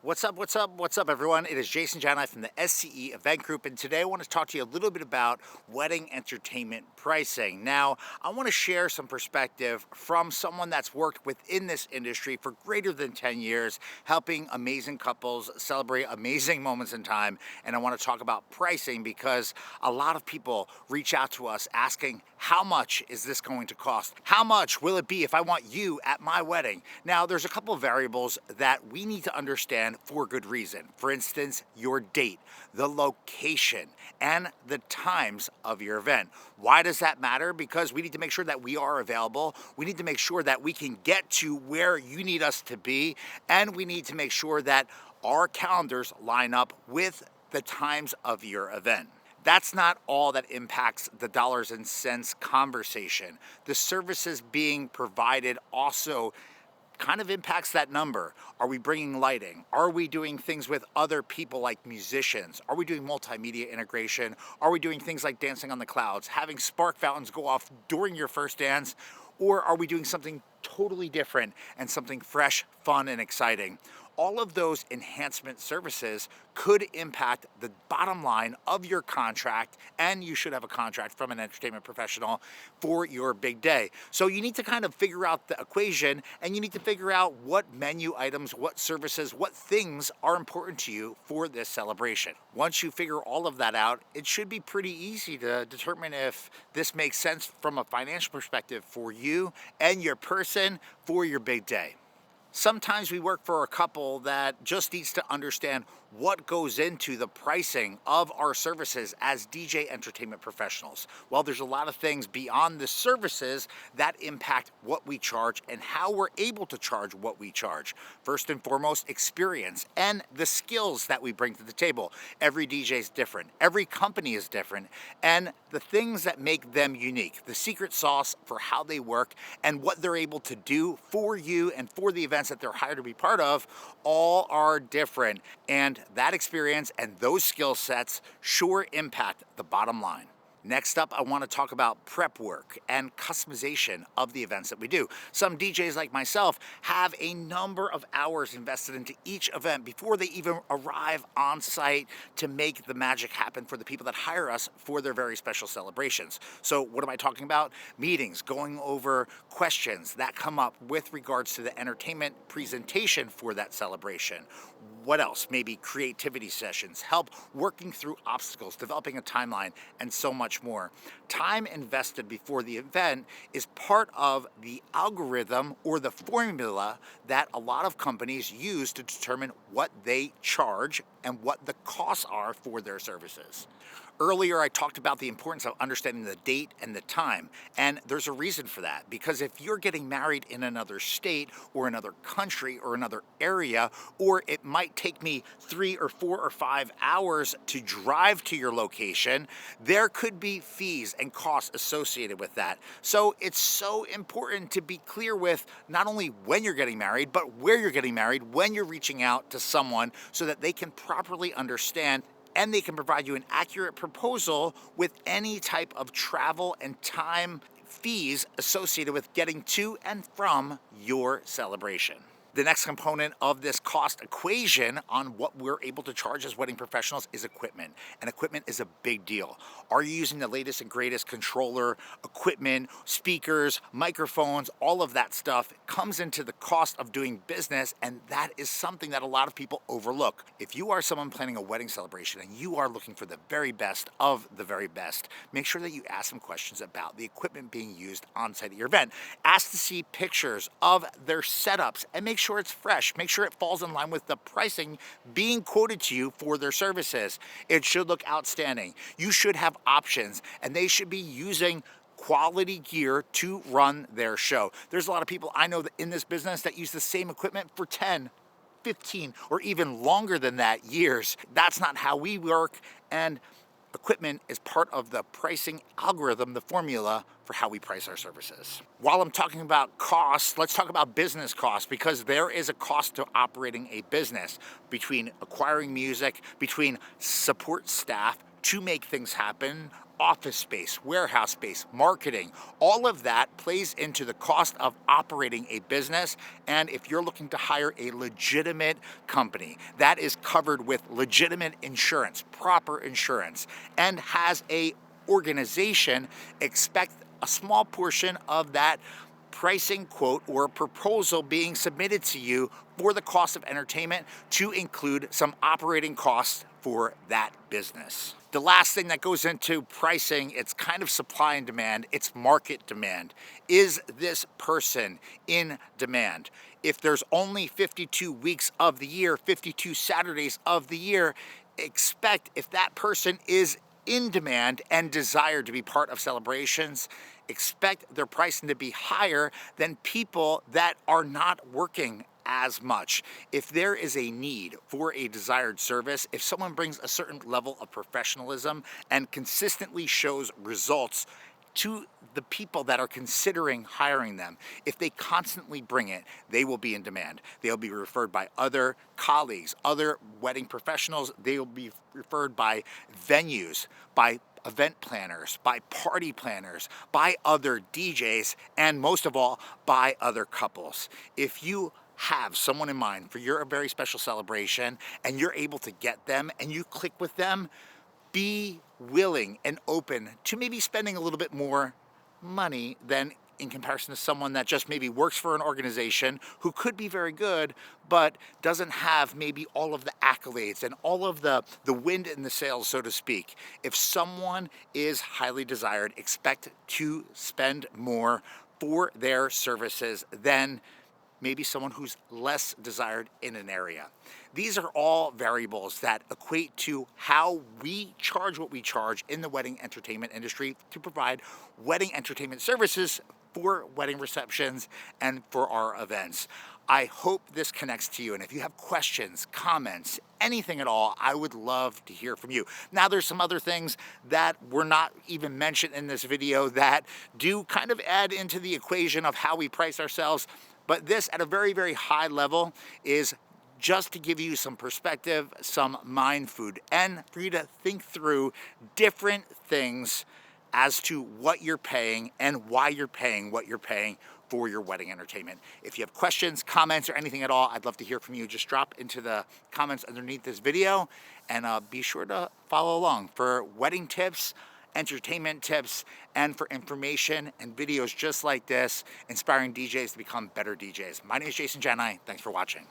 What's up? What's up? What's up, everyone? It is Jason Janai from the SCE Event Group, and today I want to talk to you a little bit about wedding entertainment pricing. Now, I want to share some perspective from someone that's worked within this industry for greater than 10 years, helping amazing couples celebrate amazing moments in time. And I want to talk about pricing because a lot of people reach out to us asking, how much is this going to cost? How much will it be if I want you at my wedding? Now, there's a couple of variables that we need to understand for good reason. For instance, your date, the location, and the times of your event. Why does that matter? Because we need to make sure that we are available. We need to make sure that we can get to where you need us to be. And we need to make sure that our calendars line up with the times of your event. That's not all that impacts the dollars and cents conversation. The services being provided also kind of impacts that number. Are we bringing lighting? Are we doing things with other people like musicians? Are we doing multimedia integration? Are we doing things like dancing on the clouds, having spark fountains go off during your first dance? Or are we doing something totally different and something fresh, fun, and exciting? All of those enhancement services could impact the bottom line of your contract, and you should have a contract from an entertainment professional for your big day. So you need to kind of figure out the equation, and you need to figure out what menu items, what services, what things are important to you for this celebration. Once you figure all of that out, it should be pretty easy to determine if this makes sense from a financial perspective for you and your person for your big day. Sometimes we work for a couple that just needs to understand what goes into the pricing of our services as DJ entertainment professionals. Well, there's a lot of things beyond the services that impact what we charge and how we're able to charge what we charge. First and foremost, experience and the skills that we bring to the table. Every DJ is different. Every company is different. And the things that make them unique, the secret sauce for how they work and what they're able to do for you and for the events that they're hired to be part of, all are different. And that experience and those skill sets sure impact the bottom line. Next up, I want to talk about prep work and customization of the events that we do. Some DJs like myself have a number of hours invested into each event before they even arrive on site to make the magic happen for the people that hire us for their very special celebrations. So what am I talking about? Meetings, going over questions that come up with regards to the entertainment presentation for that celebration. What else? Maybe creativity sessions, help working through obstacles, developing a timeline, and so much more. Time invested before the event is part of the algorithm or the formula that a lot of companies use to determine what they charge and what the costs are for their services. Earlier, I talked about the importance of understanding the date and the time, and there's a reason for that, because if you're getting married in another state or another country or another area, or it might take me 3 or 4 or 5 hours to drive to your location, there could be fees and costs associated with that. So it's so important to be clear with not only when you're getting married, but where you're getting married, when you're reaching out to someone so that they can properly understand and they can provide you an accurate proposal with any type of travel and time fees associated with getting to and from your celebration. The next component of this cost equation on what we're able to charge as wedding professionals is equipment. And equipment is a big deal. Are you using the latest and greatest controller, equipment, speakers, microphones? All of that stuff comes into the cost of doing business, and that is something that a lot of people overlook. If you are someone planning a wedding celebration and you are looking for the very best of the very best, make sure that you ask some questions about the equipment being used on site at your event. Ask to see pictures of their setups and make sure it's fresh. Make sure it falls in line with the pricing being quoted to you for their services. It should look outstanding. You should have options, and they should be using quality gear to run their show. There's a lot of people I know that in this business that use the same equipment for 10, 15, or even longer than that years. That's not how we work, and equipment is part of the pricing algorithm, the formula for how we price our services. While I'm talking about costs, let's talk about business costs, because there is a cost to operating a business between acquiring music, between support staff to make things happen, office space, warehouse space, marketing, all of that plays into the cost of operating a business. And if you're looking to hire a legitimate company that is covered with legitimate insurance, proper insurance, and has a organization, expect a small portion of that pricing quote or proposal being submitted to you for the cost of entertainment to include some operating costs for that business. The last thing that goes into pricing, it's kind of supply and demand, it's market demand. Is this person in demand? If there's only 52 weeks of the year, 52 Saturdays of the year, expect if that person is in demand and desire to be part of celebrations, expect their pricing to be higher than people that are not working as much. If there is a need for a desired service, if someone brings a certain level of professionalism and consistently shows results to the people that are considering hiring them, if they constantly bring it, they will be in demand. They'll be referred by other colleagues, other wedding professionals. They will be referred by venues, by event planners, by party planners, by other DJs, and most of all, by other couples. If you have someone in mind for your very special celebration and you're able to get them and you click with them, be willing and open to maybe spending a little bit more money than in comparison to someone that just maybe works for an organization who could be very good, but doesn't have maybe all of the accolades and all of the wind in the sails, so to speak. If someone is highly desired, expect to spend more for their services than maybe someone who's less desired in an area. These are all variables that equate to how we charge what we charge in the wedding entertainment industry to provide wedding entertainment services for wedding receptions and for our events. I hope this connects to you, and if you have questions, comments, anything at all, I would love to hear from you. Now, there's some other things that were not even mentioned in this video that do kind of add into the equation of how we price ourselves. But this, at a very, very high level, is just to give you some perspective, some mind food, and for you to think through different things as to what you're paying and why you're paying what you're paying for your wedding entertainment. If you have questions, comments, or anything at all, I'd love to hear from you. Just drop into the comments underneath this video, and be sure to follow along for wedding tips, entertainment tips, and for information and videos just like this, inspiring DJs to become better DJs. My name is Jason Janai. Thanks for watching.